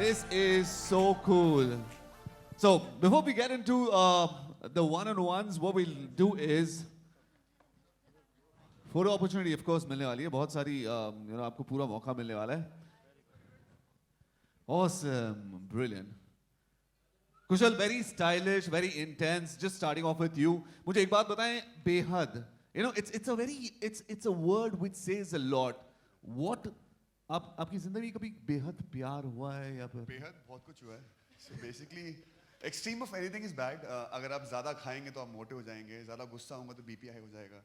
This is so cool. So before we get into the one-on-ones, what we'll do is photo opportunity, of course, मिलने वाली है. बहुत सारी आपको पूरा मौका मिलने वाला है. Awesome, brilliant. Kushal, very stylish, very intense. Just starting off with you. मुझे एक बात बताएं, बेहद. It's a word which says a lot. What आपकी जिंदगी कभी बेहद प्यार हुआ है या फिर? बेहद बहुत कुछ हुआ है. So basically, extreme of anything is bad. अगर आप ज़्यादा खाएंगे तो आप मोटे हो जाएंगे, ज़्यादा गुस्सा होगा तो बीपी हाई हो जाएगा,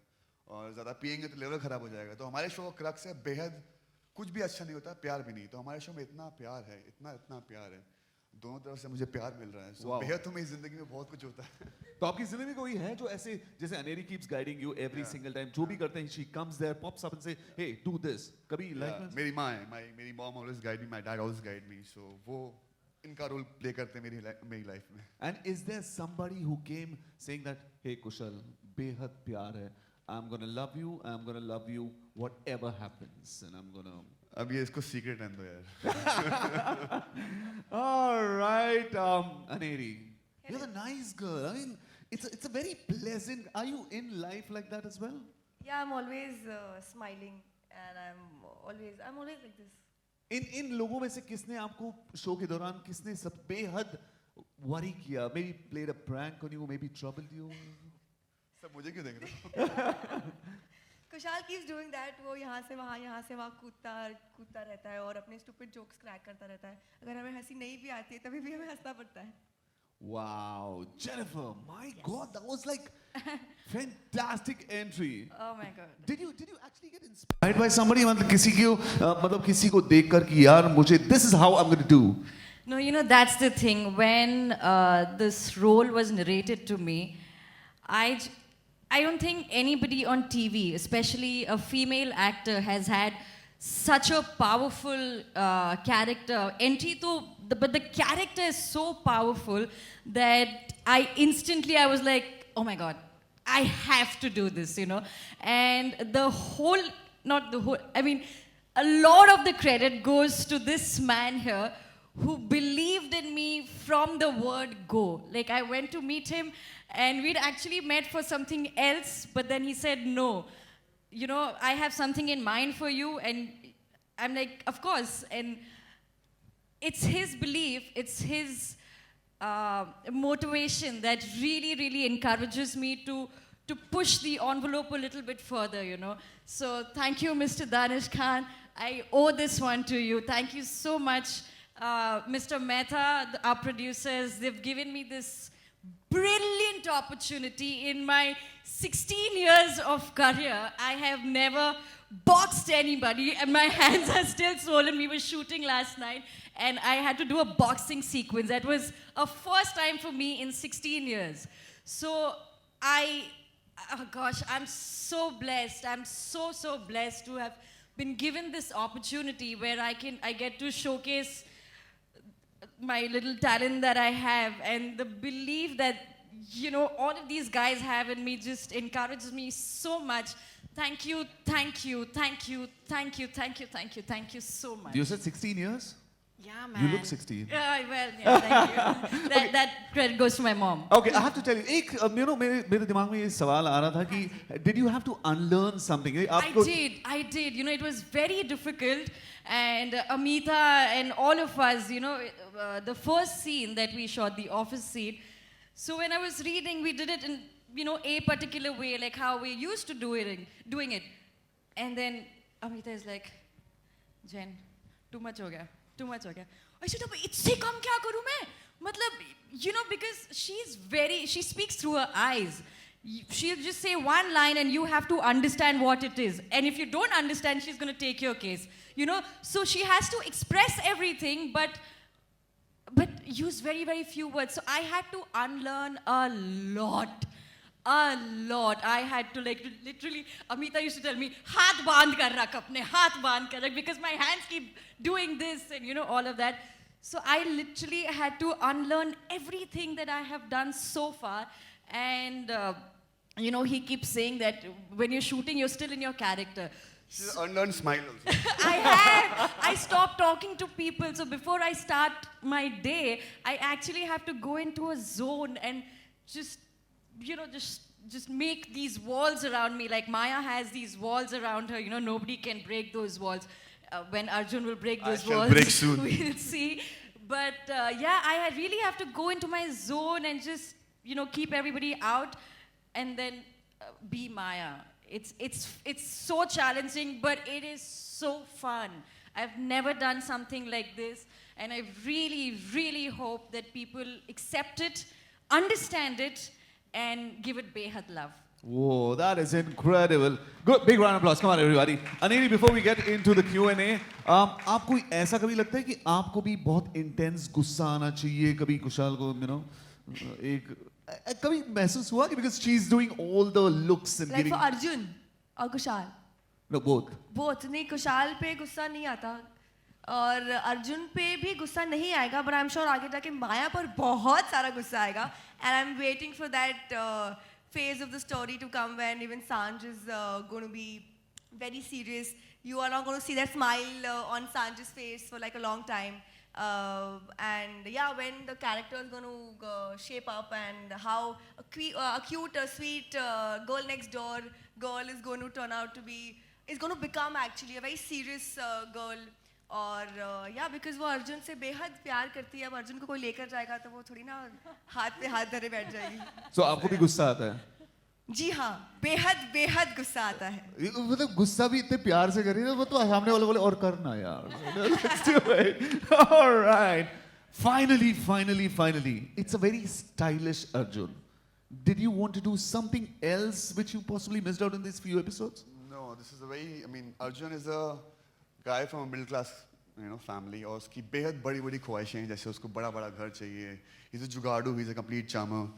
और ज़्यादा पिएंगे तो लेवल खराब हो जाएगा. तो हमारे शो का क्रक्स है बेहद. कुछ भी अच्छा नहीं होता, प्यार भी नहीं. तो हमारे शो में इतना प्यार है, इतना प्यार है. दोनों तरफ से मुझे प्यार मिल रहा है. So बेहद तो मेरी जिंदगी में बहुत कुछ होता है. तो आपकी जिंदगी में कोई है जो ऐसे, जैसे Aneri keeps guiding you every single time, जो भी करते हैं, she comes there, pops up and say, hey, do this. कभी लाइफ में? मेरी माँ है, मेरी mom always guide me, my dad always guide me. So वो इनका रोल प्ले करते हैं मेरी लाइफ में. And is there somebody who came saying that, hey Kushal, बेहद प्यार है, I'm gonna love you whatever happens, and I'm gonna. अब ये इसको सीक्रेट रहने दो यार. All right, Aneri, you're the nice girl. I mean, it's a very pleasant. Are you in life like that as well? Yeah, I'm always smiling, and I'm always like this. इन लोगों में से किसने आपको show के दौरान किसने सब बेहद worry किया? Maybe played a prank on you, maybe troubled you. सब मुझे क्यों देख रहे हो? Kushal keeps doing that. वो यहाँ से वहाँ कूदता रहता है और अपने stupid jokes crack करता रहता है. अगर हमें हंसी नहीं भी आती है तभी भी हमें हंसना पड़ता है. Wow, Jennifer, my God, that was like fantastic entry. Oh my God. Did you actually get inspired by somebody? मतलब किसी को देखकर कि यार मुझे this is how I'm going to do. No, you know, that's the thing. When this role was narrated to me, I don't think anybody on TV, especially a female actor, has had such a powerful character. Entry but the character is so powerful that I was like, oh my God, I have to do this, you know. And a lot of the credit goes to this man here who believed in me from the word go. Like, I went to meet him and we'd actually met for something else, but then he said, no, you know, I have something in mind for you. And I'm like, of course. And it's his belief, it's his motivation that really, really encourages me to push the envelope a little bit further, you know. So thank you, Mr. Danish Khan. I owe this one to you. Thank you so much. Mr. Mehta, our producers, they've given me this brilliant opportunity. In my 16 years of career, I have never boxed anybody, and my hands are still swollen. We were shooting last night, and I had to do a boxing sequence. That was a first time for me in 16 years. So I'm so blessed. I'm so blessed to have been given this opportunity where I get to showcase my little talent that I have, and the belief that, you know, all of these guys have in me just encourages me so much. Thank you so much. You said 16 years? Yeah, man. You look 16. Yeah, thank you. That credit goes to my mom. Okay, I have to tell you, मेरे दिमाग में ये सवाल आ रहा था कि did you have to unlearn something? I did. You know, it was very difficult. And Amita and all of us, you know, the first scene that we shot, the office scene. So when I was reading, we did it in, you know, a particular way, like how we used to doing it. And then Amita is like, Jen, too much ho gaya. I said, itse kam kya karu main? Matlab, you know, because she speaks through her eyes. She'll just say one line and you have to understand what it is. And if you don't understand, she's going to take your case. You know, so she has to express everything, but use very, very few words. So I had to unlearn a lot. I had to, like, literally, Amita used to tell me, haath bandh kar rakh, because my hands keep doing this and, you know, all of that. So I literally had to unlearn everything that I have done so far. And you know, he keeps saying that when you're shooting, you're still in your character. She's an unlearned smile also. I stopped talking to people. So before I start my day, I actually have to go into a zone and just, you know, just make these walls around me. Like Maya has these walls around her. You know, nobody can break those walls. When Arjun will break I those shall walls, break soon. we'll see. But yeah, I really have to go into my zone and just, you know, keep everybody out and then be Maya. It's so challenging, but it is so fun. I've never done something like this, and I really, really hope that people accept it, understand it, and give it behad love. Whoa, that is incredible. Good, big round of applause. Come on, everybody. Aniri, before we get into the Q&A, आपको ऐसा कभी लगता है कि आपको भी बहुत intense गुस्सा आना चाहिए कभी कुशाल को, you know, एक कभी महसूस हुआ कि because she's doing all the looks and Like giving for Arjun और कुशाल. no both. बोथ नहीं, कुशाल पे गुस्सा नहीं आता और अर्जुन पे भी गुस्सा नहीं आएगा, but I'm sure आगे जाके माया पर बहुत सारा गुस्सा आएगा, and I'm waiting for that phase of the story to come when even Sanj is going to be very serious. You are not going to see that smile on Sanj's face for like a long time. And yeah, when the character is going to shape up and how a cute, sweet girl next door girl is going to turn out to be, is going to become actually a very serious girl. और या because वो अर्जुन से बेहद प्यार करती है, अब अर्जुन को कोई लेकर जाएगा तो वो थोड़ी ना हाथ पे हाथ धरे बैठ जाएगी. So आपको भी गुस्सा आता है? जी हाँ, बेहद बेहद गुस्सा आता है. मतलब गुस्सा भी इतने प्यार से करिए ना, वो तो सामने वाले बोले और करना यार. Let's do it. All right. Finally, it's a very stylish Arjun. Did you want to do something else which you possibly missed out in these few episodes? No, this is a very, I mean, Arjun is a guy from a middle class, you know, family, और उसकी बेहद बड़ी बड़ी ख्वाहिशें हैं, जैसे उसको बड़ा बड़ा घर चाहिए. He's a जुगाड़ू, he's a complete charmer.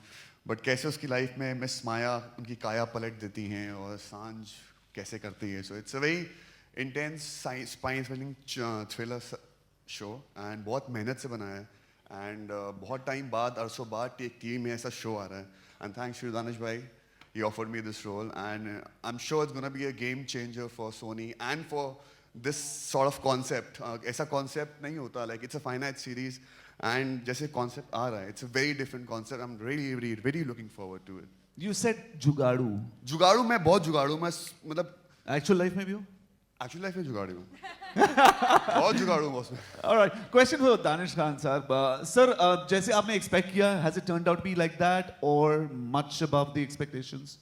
But कैसे उसकी लाइफ में मिस माया उनकी काया पलट देती हैं और सांझ कैसे करती है. So it's a very intense, spine-thrilling thriller show and बहुत मेहनत से बना है. And बहुत टाइम बाद, अरसों बाद टीवी में ऐसा शो आ रहा है. And thanks to Danish bhai, he offered me this role. And I'm sure it's going to be a game changer for Sony and for this sort of concept. ऐसा concept नहीं होता, like it's a finite series and जैसे concept आ रहा है, it's a very different concept. I'm really looking forward to it. You said जुगाड़ू. जुगाड़ू, मैं बहुत जुगाड़ू, मैं मतलब Actual life में भी हो? actual life में जुगाड़ू हूँ. बहुत जुगाड़ू हूँ बॉस में. All right. Question for Danish Khan sir. Sir, जैसे आपने expect किया, has it turned out to be like that or much above the expectations?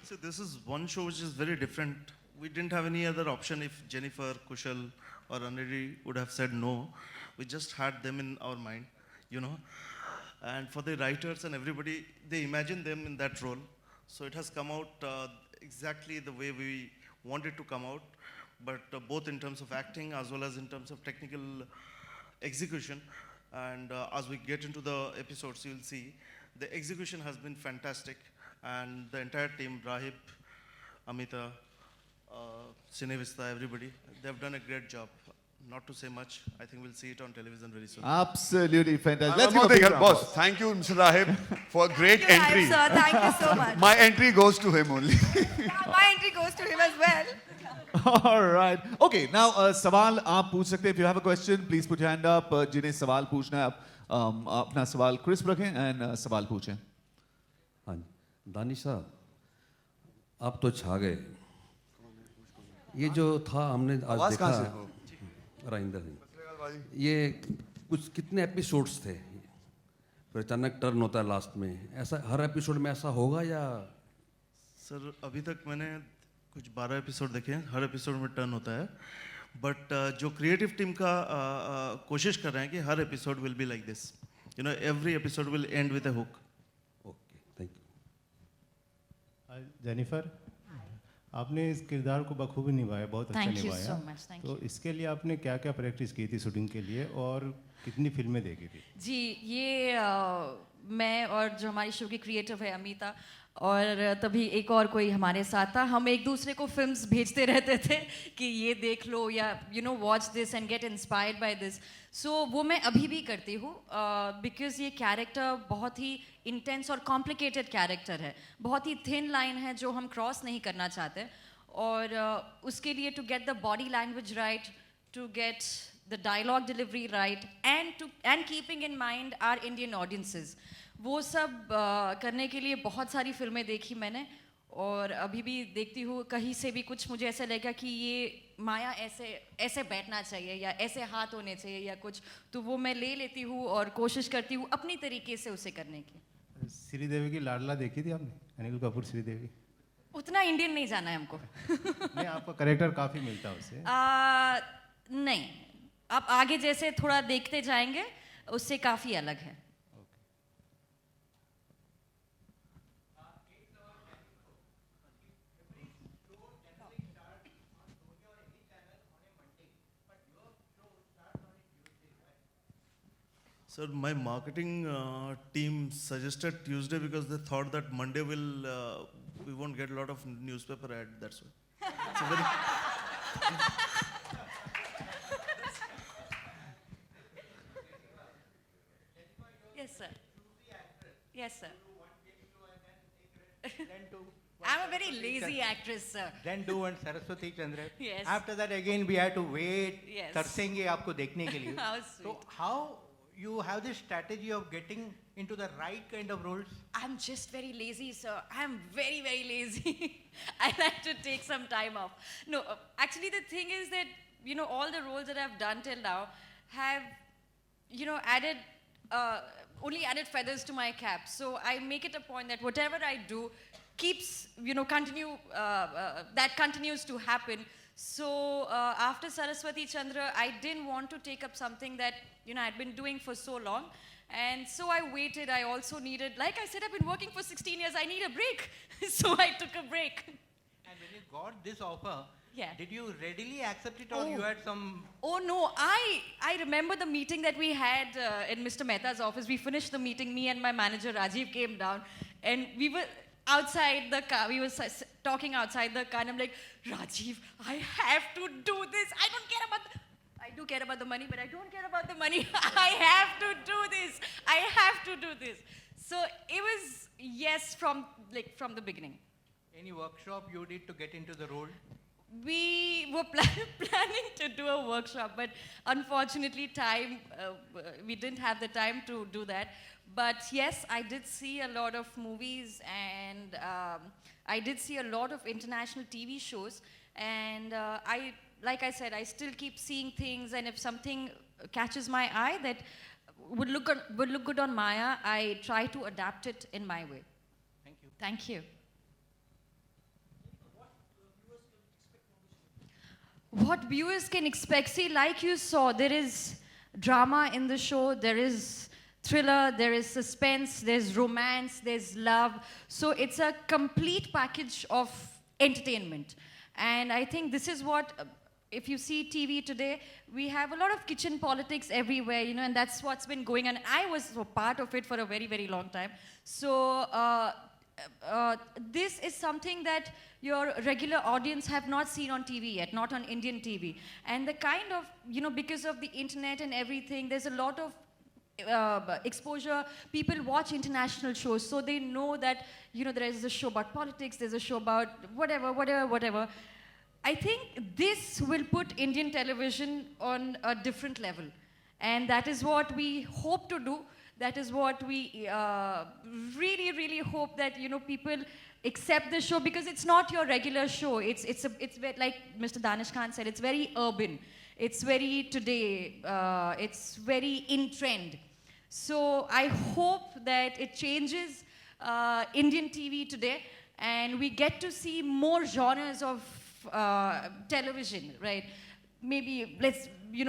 So this is one show which is very different. We didn't have any other option if Jennifer, Kushal or Aniri would have said no. We just had them in our mind, you know. And for the writers and everybody, they imagined them in that role. So it has come out exactly the way we wanted to come out, but both in terms of acting as well as in terms of technical execution. And as we get into the episodes, you'll see the execution has been fantastic. And the entire team, Rahib, Amita, Cinevista, everybody, they've done a great job. Not to say much, I think we'll see it on television very soon. Absolutely fantastic. Let's give a go, big round of boss. applause. Thank you, Mr. Rahib, for a great Thank entry. you, sir. Thank you so much. My entry goes to him only. My entry goes to him as well. All right. Okay, now सवाल आप पूछ सकते हैं. If you have a question, please put your hand up. जिन्हें सवाल पूछना है, आप अपना सवाल crisp रखें and सवाल पूछें. हाँ जी, दानिश साहब, आप तो छा गए. ये जो था हमने आज आवाज देखा, कहाँ से हो? राइंदर जी, ये कुछ कितने एपिसोड्स थे, फिर अचानक टर्न होता है लास्ट में. ऐसा हर एपिसोड में ऐसा होगा या? सर अभी तक मैंने कुछ 12 एपिसोड देखे हैं, हर एपिसोड में टर्न होता है. बट जो क्रिएटिव टीम का कोशिश कर रहे हैं कि हर episode will be like this, you know, every episode will end with a hook. Okay, thank you. Jennifer, आपने इस किरदार को बखूबी निभाया, बहुत अच्छा Thank you निभाया. so much, thank तो इसके लिए आपने क्या क्या प्रैक्टिस की थी शूटिंग के लिए और कितनी फिल्में देखी थी? जी, ये मैं और जो हमारी शो की क्रिएटिव है अमिता, और तभी एक और कोई हमारे साथ था, हम एक दूसरे को फिल्म्स भेजते रहते थे कि ये देख लो या watch this and get inspired by this. So वो मैं अभी भी करती हूँ बिकॉज ये कैरेक्टर बहुत ही इंटेंस और कॉम्प्लिकेटेड कैरेक्टर है, बहुत ही थिन लाइन है जो हम क्रॉस नहीं करना चाहते. और उसके लिए to get the body language right, to get the dialogue delivery right and keeping in mind our Indian audiences, वो सब करने के लिए बहुत सारी फिल्में देखी मैंने और अभी भी देखती हूँ. कहीं से भी कुछ मुझे ऐसा लगेगा कि ये माया ऐसे ऐसे बैठना चाहिए या ऐसे हाथ होने चाहिए या कुछ, तो वो मैं ले लेती हूँ और कोशिश करती हूँ अपनी तरीके से उसे करने की. श्रीदेवी की लाडला देखी थी आपने? अनिल कपूर श्रीदेवी. उतना इंडियन नहीं जाना है हमको. नहीं, आपका करेक्टर काफ़ी मिलता है उससे. नहीं, आप आगे जैसे थोड़ा देखते जाएंगे उससे काफ़ी अलग है. Sir, my marketing team suggested Tuesday because they thought that Monday we won't get a lot of newspaper ad. That's why. It's a very Yes, sir. Yes, sir. Then do I'm a very lazy actress, sir. Then do one Saraswati Chandra. Yes. After that again we have to wait. Yes. तरसेंगे आपको देखने के लिए. How So sweet. how you have this strategy of getting into the right kind of roles? I'm just very lazy, sir. I'm very, very lazy. I like to take some time off. No, actually, the thing is that, all the roles that I've done till now have, added, only added feathers to my cap. So I make it a point that whatever I do keeps, that continues to happen. So after Saraswati Chandra, I didn't want to take up something that, I'd been doing for so long. And so I waited. I also needed, like I said, I've been working for 16 years. I need a break. So I took a break. And when you got this offer, Yeah. did you readily accept it or Oh. you had some? Oh no, I remember the meeting that we had in Mr. Mehta's office. We finished the meeting, me and my manager Rajiv came down and we were outside the car. We were talking outside the car and I'm like, Rajiv, I have to do this. I don't care about I do care about the money, but I don't care about the money. I have to do this. I have to do this. So it was yes from the beginning. Any workshop you did to get into the role? We were planning to do a workshop, but unfortunately, we didn't have the time to do that. But yes, I did see a lot of movies and I did see a lot of international TV shows. And like I said, I still keep seeing things, and if something catches my eye that would look good on Maya, I try to adapt it in my way. Thank you. Thank you. What viewers can expect, see, like you saw, there is drama in the show, there is thriller, there is suspense, there's romance, there's love. So it's a complete package of entertainment. And I think this is what, if you see TV today, we have a lot of kitchen politics everywhere, and that's what's been going on. I was a part of it for a very, very long time. So this is something that your regular audience have not seen on TV yet, not on Indian TV. And the kind of, because of the internet and everything, there's a lot of exposure. People watch international shows, so they know that, there is a show about politics, there's a show about whatever. I think this will put Indian television on a different level. And that is what we hope to do. That is what we really, really hope that, people accept the show, because it's not your regular show. It's like Mr. Danish Khan said, it's very urban. It's very today. It's very in trend. So I hope that it changes Indian TV today, and we get to see more genres of television, right? Maybe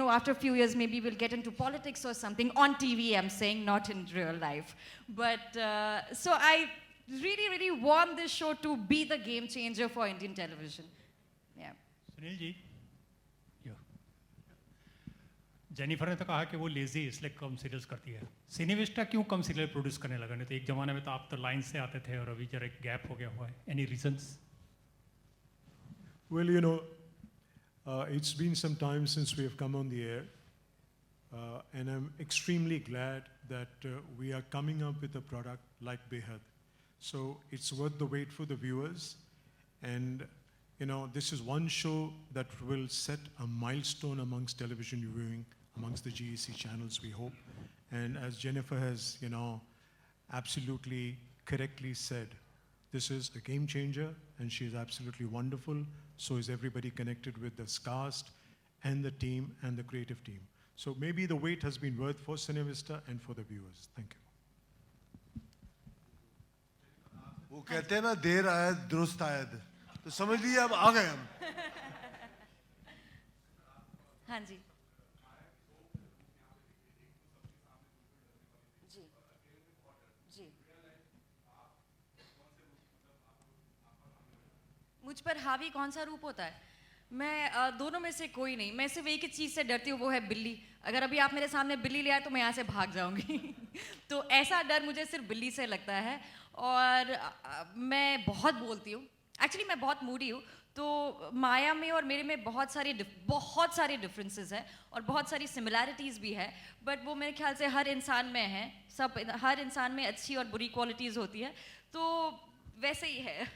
after a few years, maybe we'll get into politics or something on TV, I'm saying, not in real life. But so I really, really want this show to be the game changer for Indian television. Yeah. Sunil ji, Jennifer ने तो कहा कि वो lazy इसलिए कम serials करती है। सिनेविस्टा क्यों कम serial produce करने लगा? नहीं तो एक ज़माने में तो आप तो लाइन से आते थे और अभी जरा एक गैप हो गया हुआ है। Any reasons? Well, you know, it's been some time since we have come on the air, and I'm extremely glad that we are coming up with a product like Behad. So it's worth the wait for the viewers, and you know, this is one show that will set a milestone amongst television viewing, amongst the GEC channels, we hope. And as Jennifer has, you know, absolutely correctly said, this is a game changer, and she is absolutely wonderful. So is everybody connected with this cast and the team and the creative team. So maybe the wait has been worth for Cinevista and for the viewers. Thank you. वो कहते हैं ना देर आयद दुरुस्त आयद, तो समझ लीजिए अब आ गए हम। हाँ जी जी जी। मुझ पर हावी कौन सा रूप होता है? मैं दोनों में से कोई नहीं। मैं सिर्फ एक ही चीज़ से डरती हूँ, वो है बिल्ली। अगर अभी आप मेरे सामने बिल्ली ले आए तो मैं यहाँ से भाग जाऊँगी। तो ऐसा डर मुझे सिर्फ बिल्ली से लगता है। और मैं बहुत बोलती हूँ, एक्चुअली मैं बहुत मूडी हूँ। तो माया में और मेरे में बहुत सारे डिफरेंसेस हैं और बहुत सारी सिमिलैरिटीज़ भी है, बट वो मेरे ख्याल से हर इंसान में है। हर इंसान में अच्छी और बुरी क्वालिटीज़ होती है, तो वैसे ही है।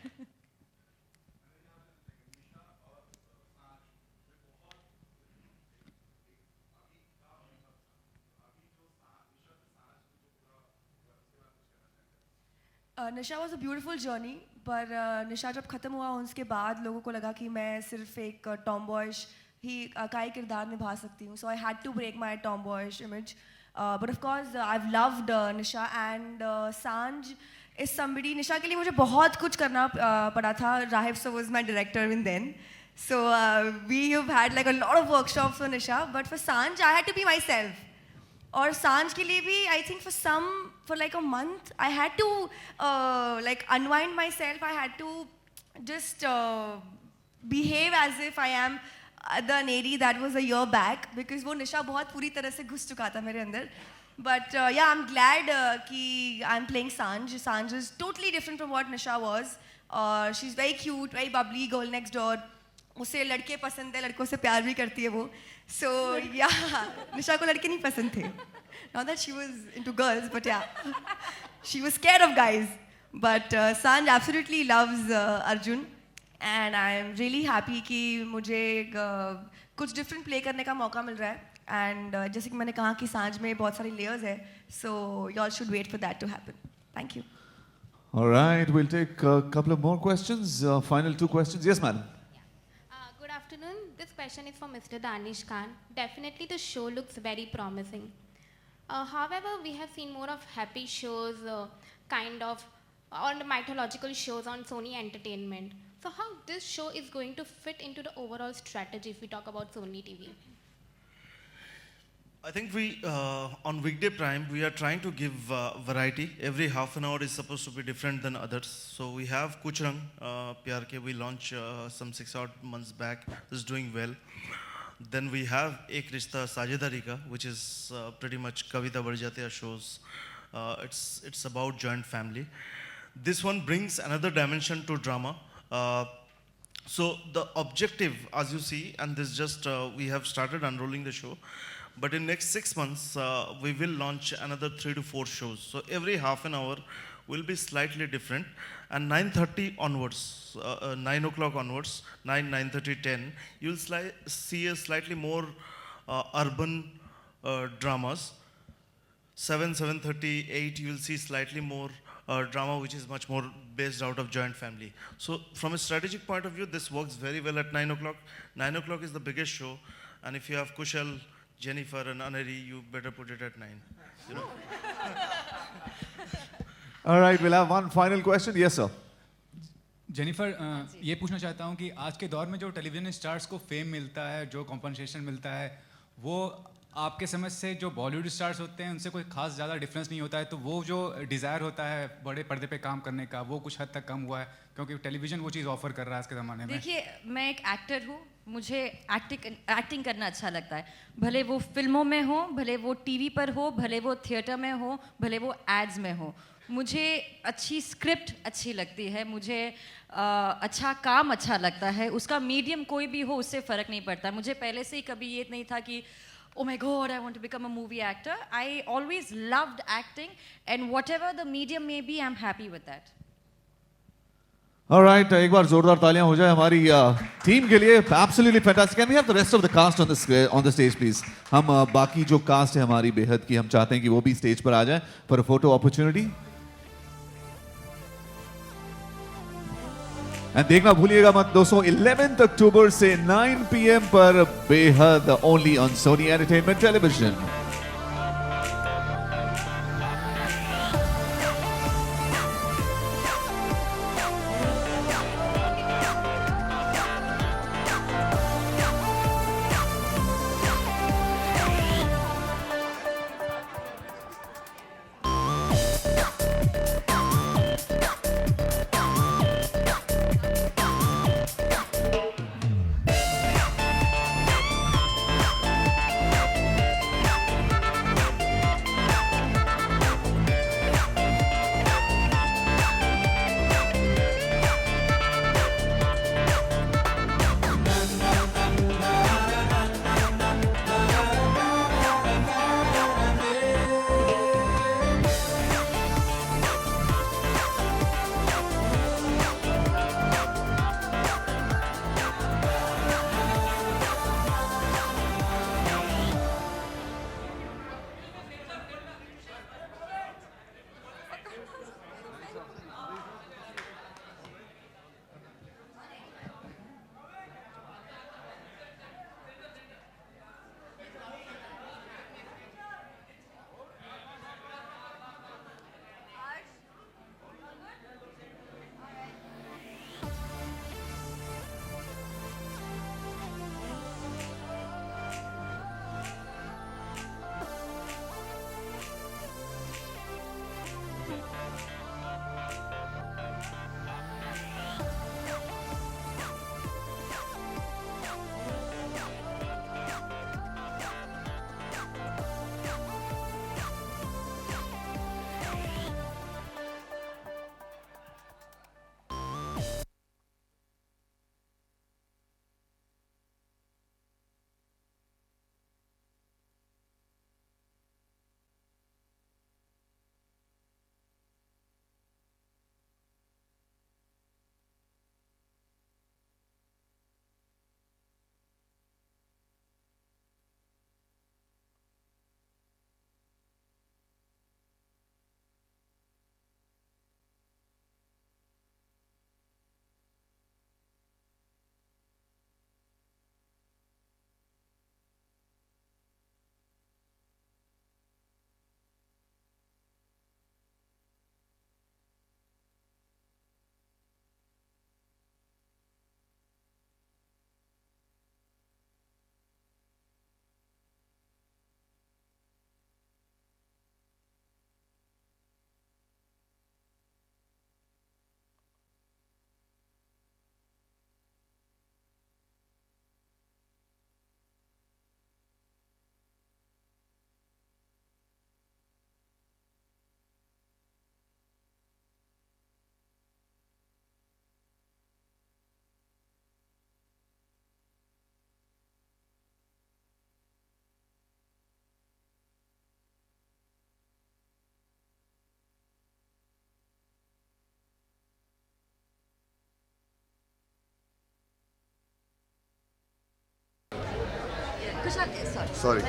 निशा वॉज अ ब्यूटिफुल जर्नी, पर निशा जब ख़त्म हुआ उसके बाद लोगों को लगा कि मैं सिर्फ एक टॉम बॉयश ही का ही किरदार निभा सकती हूँ। So I had to break my tomboyish image, but of course I have loved Nisha and Saanjh is somebody. Nisha के लिए मुझे बहुत कुछ करना पड़ा था। Rahib sir was my director in then, so we have had like a lot of workshops for Nisha, but for Saanjh I had to be myself. और सांझ के लिए भी I think for like a month I had to like unwind myself. I had to just behave as if I am the Neri that was a year back, because वो निशा बहुत पूरी तरह से घुस चुका था मेरे अंदर. But yeah, I'm glad कि I'm playing Sanj. Sanj is totally different from what Nisha was. She's very cute, very bubbly, girl next door. उसे लड़के पसंद है, लड़कों से प्यार भी करती है वो. So yeah, निशा को लड़के नहीं पसंद थे. Not that she was into girls, but yeah, she was scared of guys. But Sanj absolutely loves Arjun, and I am really happy कि मुझे कुछ different play करने का मौका मिल रहा है. And जैसे कि मैंने कहा कि सांझ में बहुत सारी layers है, so y'all should wait for that to happen. Thank you. All right, we'll take a couple of more questions. Final 2 questions. Yes, madam. Good afternoon. This question is for Mr. Danish Khan. Definitely the show looks very promising. However, we have seen more of happy shows, kind of, or mythological shows on Sony Entertainment. So how this show is going to fit into the overall strategy if we talk about Sony TV? I think we, on weekday prime, we are trying to give variety. Every half an hour is supposed to be different than others. So we have Kuch Rang, PRK, we launched some 6 odd months back. This is doing well. Then we have Ek Rishta Sajidari Ka, which is pretty much Kavita Barjatiya shows. It's about joint family. This one brings another dimension to drama. So the objective, as you see, and this just, we have started unrolling the show. But in next 6 months, we will launch another 3 to 4 shows. So every half an hour will be slightly different. And 9:30 onwards, 9 o'clock onwards, 9:30, 10, you'll see a slightly more urban dramas. 7:30, 8, you'll see slightly more drama which is much more based out of joint family. So from a strategic point of view, this works very well at 9 o'clock. 9 o'clock is the biggest show. And if you have Kushal, Jennifer and Anari, you better put it at 9. You know? All right, we'll have one final question. Yes, sir. Jennifer, ये पूछना चाहता हूँ कि आज के दौर में जो टेलीविजन स्टार्स को फेम मिलता है, जो कॉम्पनसेशन मिलता है, वो आपके समझ से जो बॉलीवुड स्टार्स होते हैं उनसे कोई खास ज़्यादा डिफरेंस नहीं होता है, तो वो जो डिज़ायर होता है बड़े पर्दे पे काम करने का वो कुछ हद तक कम हुआ है क्योंकि टेलीविज़न वो चीज़ ऑफर कर रहा है आज के ज़माने में? देखिए, मैं एक एक्टर हूँ, मुझे एक्टिंग करना अच्छा लगता है, भले वो फिल्मों में हो, भले वो टीवी पर हो, भले वो थिएटर में हो, भले वो एड्स में हो। मुझे अच्छी स्क्रिप्ट अच्छी लगती है, मुझे अच्छा काम अच्छा लगता है, उसका मीडियम कोई भी हो उससे फ़र्क नहीं पड़ता। मुझे पहले से ही कभी ये नहीं था कि oh my god, I want to become a movie actor. I always loved acting, and whatever the medium may be, I'm happy with that. All right, एक बार जोरदार तालियां हो जाए हमारी टीम के लिए. Absolutely fantastic. Can we have the rest of the cast on the stage, please? हम बाकी जो कास्ट है हमारी बेहद की, हम चाहते हैं कि वो भी स्टेज पर आ जाए for a photo opportunity. And देखना भूलिएगा मत दोस्तों, 11 अक्टूबर से 9 PM पर बेहद only on Sony entertainment television. Sorry,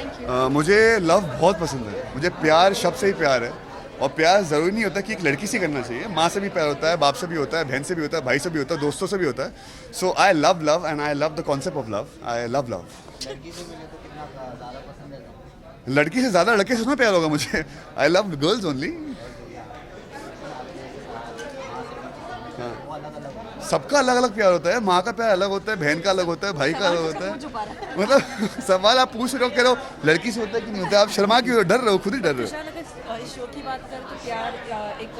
मुझे लव बहुत पसंद है. मुझे प्यार शब्द से ही प्यार है, और प्यार ज़रूरी नहीं होता कि एक लड़की से करना चाहिए. माँ से भी प्यार होता है, बाप से भी होता है, बहन से भी होता है, भाई से भी होता है, दोस्तों से भी होता है. So I love love and I love the concept of love. I love love. लड़की से ज़्यादा लड़के से उसमें प्यार होगा मुझे. I love girls only. सबका अलग अलग प्यार होता है, माँ का प्यार अलग होता है, बहन का अलग होता है, भाई का अलग होता है। मतलब सवाल आप पूछ रहे हो, कह रहे हो लड़की से होता है कि नहीं होता है, आप शर्मा क्यों हो, डर रहे हो, खुद ही डर रहे हो। इस शो की बात करें तो प्यार एक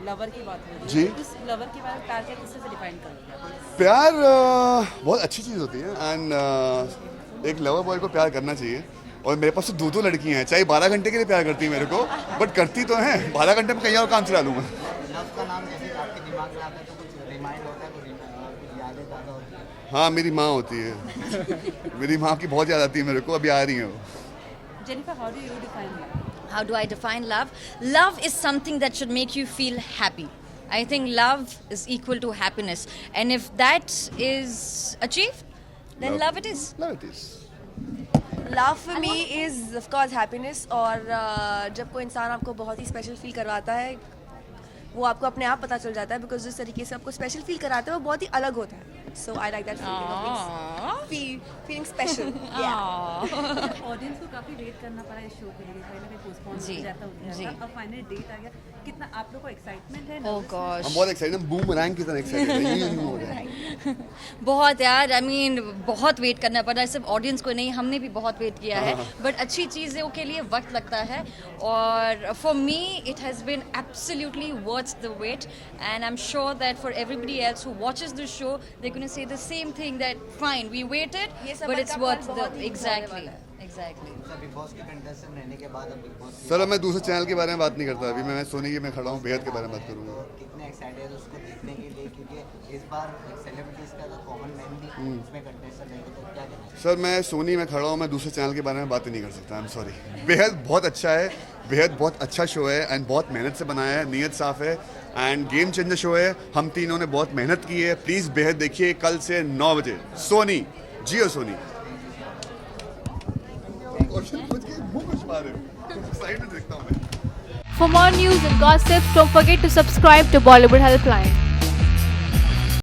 लवर की बात हो जी। इस लवर के बारे में प्यार क्या किससे डिफाइन करोगे? प्यार बहुत अच्छी चीज़ होती है एंड एक लवर बॉय को प्यार करना चाहिए। और मेरे पास तो 2 लड़कियां हैं, चाहे 12 घंटे के लिए प्यार करती है मेरे को, बट करती तो हैं। 12 घंटे में कहीं और काम चला लूँगा। लव का नाम जैसे आपके दिमाग में आता है तो कुछ रिमाइंड होता है, कुछ यादें ताज़ा होती है? हाँ, मेरी माँ होती है। मेरी माँ की बहुत याद आती है मेरे को, अभी आ रही है वो। Jennifer, how do you define love? How do I define love? Love is something that should make you feel happy. I think love is equal to happiness. And if that is achieved, then love it is. Love it is. Love for me is of course happiness. और जब कोई इंसान आपको बहुत ही special feel करवाता है, वो आपको अपने आप पता चल जाता है, बिकॉज जिस तरीके से आपको स्पेशल फील कराता है वो बहुत ही अलग होता है। So I like that feeling special. Audience को काफी वेट करना पड़ा इस शो के लिए, कहीं ना कहीं पोस्टपोन जी, हो जाता जी। अब फाइनल डेट आ गया, कितना आप लोग को एक्साइटमेंट है? Oh gosh. हम बहुत एक्साइटेड हैं, बूमरैंग की तरह एक्साइटेड हैं। यूं हो रहा है। बहुत यार, आई मीन बहुत वेट करना पड़ा, सिर्फ ऑडियंस को नहीं, हमने भी बहुत वेट किया है। बट अच्छी चीज़ों के लिए वक्त लगता है, और for me it has been absolutely worth the wait, and I am sure that for everybody else who watches the show they gonna say the same thing, that fine we waited but it's worth the exactly. Bigg Boss के contestant रहने के बाद अब big boss sir, मैं दूसरे channel के बारे में बात नहीं करता अभी। मैं सोनी की में खड़ा हूँ, बेहद के बारे में बात करूँगा। कितने एक्साइटेड है उसको देखने के लिए, क्योंकि इस बार सेलिब्रिटीज का तो कॉमन मैन भी उसमें कंटेस्टेंट रहेंगे, तो क्या कहना है? सर, मैं सोनी में खड़ा हूँ, मैं दूसरे चैनल के बारे में बात ही नहीं कर सकता। I am sorry. बेहद बहुत अच्छा है, बेहद बहुत अच्छा शो है एंड बहुत मेहनत से बनाया है, नीयत साफ है एंड गेम चेंजर शो है। हम तीनों ने बहुत मेहनत की है। प्लीज़ बेहद देखिए, कल से 9 बजे सोनी, जियो Soni. For more news and gossips, don't forget to subscribe to Bollywood Helpline.